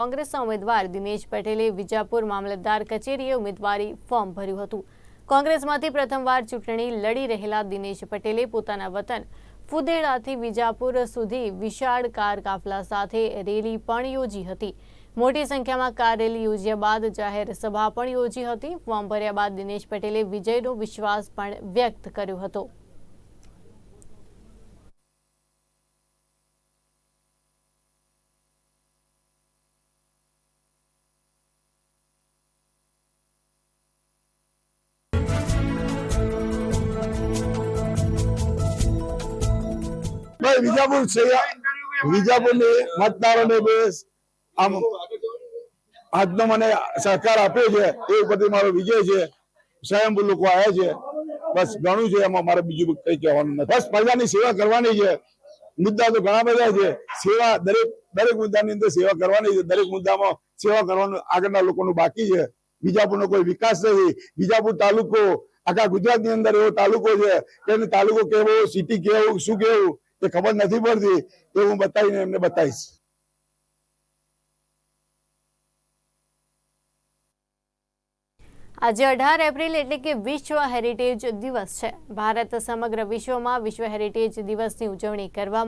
કોંગ્રેસના ઉમેદવાર દિનેશ પટેલે વિજાપુર મામલતદાર કચેરીએ ઉમેદવારી ફોર્મ ભર્યું હતું। કોંગ્રેસમાંથી પ્રથમવાર ચૂંટણી લડી રહેલા દિનેશ પટેલે પોતાના વતન ફુદેડાથી વિજાપુર સુધી વિશાળ કાર કાફલા સાથે રેલી પણ યોજી હતી। મોટી સંખ્યામાં કાર રેલી યોજ્યા બાદ જાહેર સભા પણ યોજી હતી। ફોર્મ ભર્યા બાદ દિનેશ પટેલે વિજયનો વિશ્વાસ પણ વ્યક્ત કર્યો હતો। વિજાપુર मतदारों ने आम આજનો મને સહકાર આપ્યો છે એ ઉપરથી મારો વિજય છે। સ્વયંભૂ લોકો આવ્યા છે, બસ ઘણું છે, એમાં મારે બીજું કંઈ કહેવાનું નથી। બસ પ્રજાની સેવા કરવાની છે। મુદ્દા તો ઘણા બધા છે, સેવા દરેક મુદ્દાની અંદર સેવા કરવાની છે। દરેક મુદ્દામાં સેવા કરવાનું આગળના લોકોનું બાકી છે। વિજાપુરનો કોઈ વિકાસ નથી। વિજાપુર તાલુકો આખા ગુજરાતની અંદર એવો તાલુકો છે કે તાલુકો કેવો, સિટી કેવું, શું કેવું એ ખબર નથી પડતી। એ હું બતાવીને એમને બતાવીશ। આજે 18 એપ્રિલ એટલે કે વિશ્વ હેરિટેજ દિવસ છે। ભારત સમગ્ર વિશ્વમાં વિશ્વ હેરિટેજ દિવસની ઉજવણી કરવામાં